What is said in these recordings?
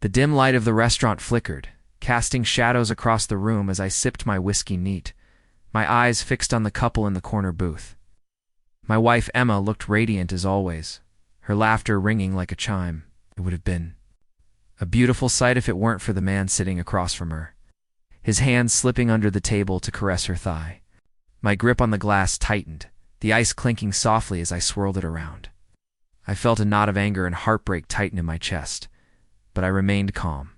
The dim light of the restaurant flickered, casting shadows across the room as I sipped my whiskey neat, my eyes fixed on the couple in the corner booth. My wife Emma looked radiant as always, her laughter ringing like a chime. It would have been a beautiful sight if it weren't for the man sitting across from her, his hand slipping under the table to caress her thigh. My grip on the glass tightened, the ice clinking softly as I swirled it around. I felt a knot of anger and heartbreak tighten in my chest, but I remained calm.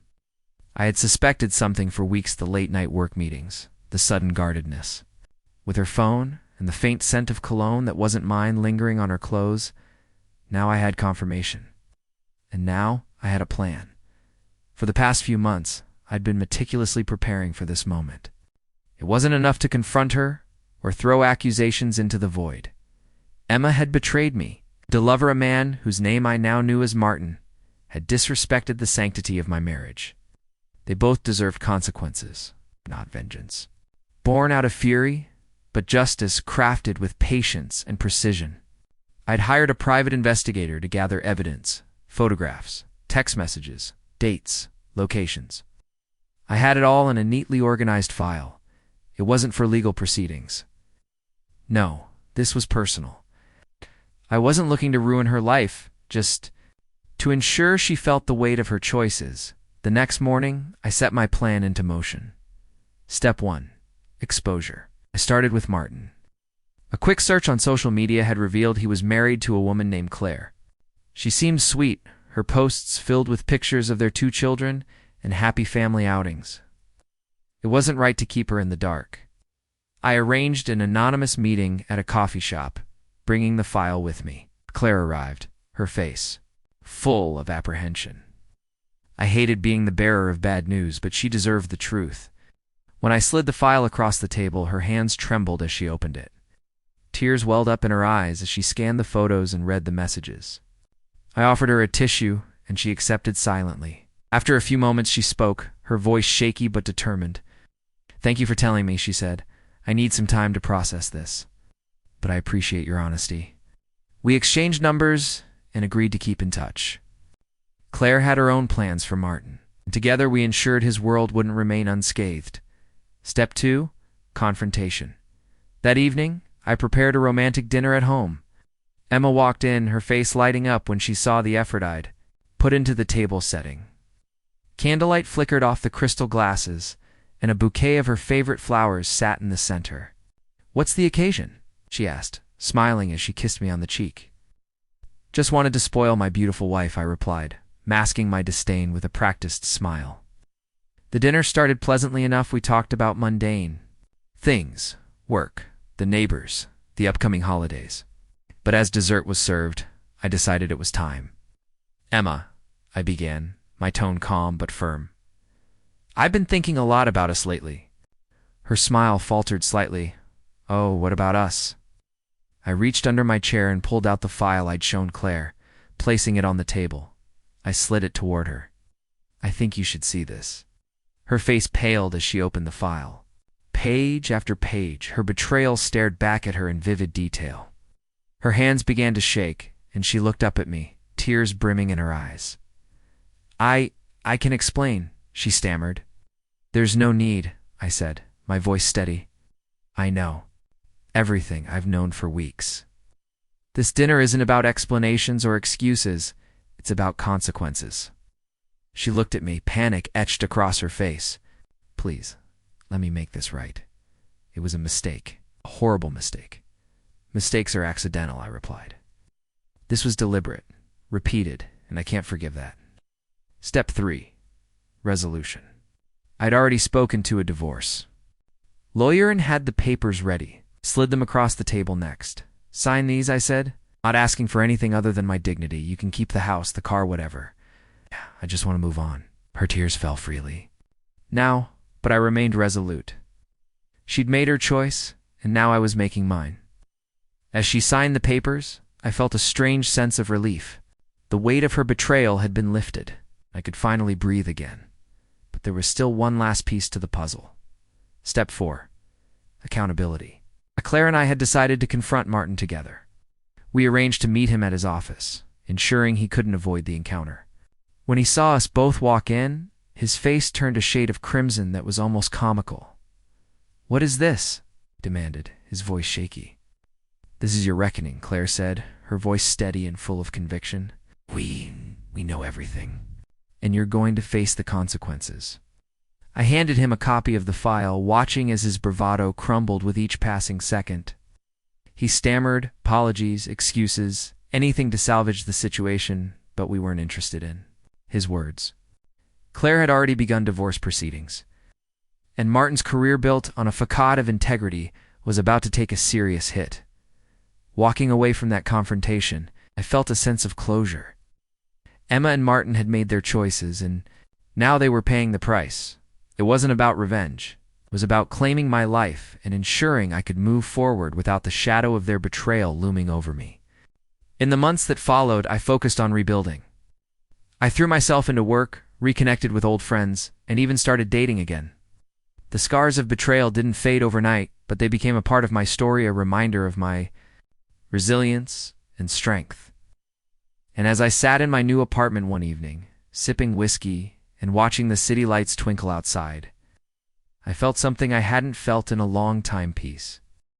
I had suspected something for weeks: the late-night work meetings, the sudden guardedness. With her phone and the faint scent of cologne that wasn't mine lingering on her clothes, now I had confirmation. And now I had a plan. For the past few months, I'd been meticulously preparing for this moment. It wasn't enough to confront her or throw accusations into the void. Emma had betrayed me. To love a man whose name I now knew as Martin had disrespected the sanctity of my marriage. They both deserved consequences, not vengeance. Born out of fury, but justice crafted with patience and precision. I'd hired a private investigator to gather evidence, photographs, text messages, dates, locations. I had it all in a neatly organized file. It wasn't for legal proceedings. No, this was personal. I wasn't looking to ruin her life, just to ensure she felt the weight of her choices. The next morning, I set my plan into motion. Step 1. Exposure. I started with Martin. A quick search on social media had revealed he was married to a woman named Claire. She seemed sweet, her posts filled with pictures of their 2 children and happy family outings. It wasn't right to keep her in the dark. I arranged an anonymous meeting at a coffee shop, bringing the file with me. Claire arrived, her face full of apprehension. I hated being the bearer of bad news, but she deserved the truth. When I slid the file across the table, her hands trembled as she opened it. Tears welled up in her eyes as she scanned the photos and read the messages. I offered her a tissue, and she accepted silently. After a few moments, she spoke, her voice shaky but determined. "Thank you for telling me," she said. "I need some time to process this, but I appreciate your honesty." We exchanged numbers and agreed to keep in touch. Claire had her own plans for Martin, and together we ensured his world wouldn't remain unscathed. Step 2. Confrontation. That evening, I prepared a romantic dinner at home. Emma walked in, her face lighting up when she saw the effort I'd put into the table setting. Candlelight flickered off the crystal glasses, and a bouquet of her favorite flowers sat in the center. "What's the occasion?" she asked, smiling as she kissed me on the cheek. "Just wanted to spoil my beautiful wife," I replied, masking my disdain with a practiced smile. The dinner started pleasantly enough. We talked about mundane things, work, the neighbors, the upcoming holidays. But as dessert was served, I decided it was time. "Emma," I began, my tone calm but firm. "I've been thinking a lot about us lately." Her smile faltered slightly. "Oh, what about us?" I reached under my chair and pulled out the file I'd shown Claire, placing it on the table. I slid it toward her. "I think you should see this." Her face paled as she opened the file. Page after page, her betrayal stared back at her in vivid detail. Her hands began to shake, and she looked up at me, tears brimming in her eyes. I can explain," she stammered. "There's no need," I said, my voice steady. "I know. Everything I've known for weeks. This dinner isn't about explanations or excuses. It's about consequences." She looked at me, panic etched across her face. "Please, let me make this right. It was a mistake, a horrible mistake." "Mistakes are accidental," I replied. "This was deliberate, repeated, and I can't forgive that." Step 3. Resolution. I'd already spoken to a divorce lawyer and had the papers ready. Slid them across the table next. "Sign these," I said. "Not asking for anything other than my dignity. You can keep the house, the car, whatever. I just want to move on." Her tears fell freely. Now, but I remained resolute. She'd made her choice, and now I was making mine. As she signed the papers, I felt a strange sense of relief. The weight of her betrayal had been lifted. I could finally breathe again. But there was still one last piece to the puzzle. Step 4. Accountability. Claire and I had decided to confront Martin together. We arranged to meet him at his office, ensuring he couldn't avoid the encounter. When he saw us both walk in, his face turned a shade of crimson that was almost comical. "What is this?" he demanded, his voice shaky. "This is your reckoning," Claire said, her voice steady and full of conviction. We know everything, and you're going to face the consequences." I handed him a copy of the file, watching as his bravado crumbled with each passing second. He stammered apologies, excuses, anything to salvage the situation, but we weren't interested in his words. Claire had already begun divorce proceedings, and Martin's career built on a facade of integrity was about to take a serious hit. Walking away from that confrontation, I felt a sense of closure. Emma and Martin had made their choices, and now they were paying the price. It wasn't about revenge. It was about claiming my life and ensuring I could move forward without the shadow of their betrayal looming over me. In the months that followed, I focused on rebuilding. I threw myself into work, reconnected with old friends, and even started dating again. The scars of betrayal didn't fade overnight, but they became a part of my story, a reminder of my resilience and strength. And as I sat in my new apartment one evening, sipping whiskey and watching the city lights twinkle outside, I felt something I hadn't felt in a long time: peace.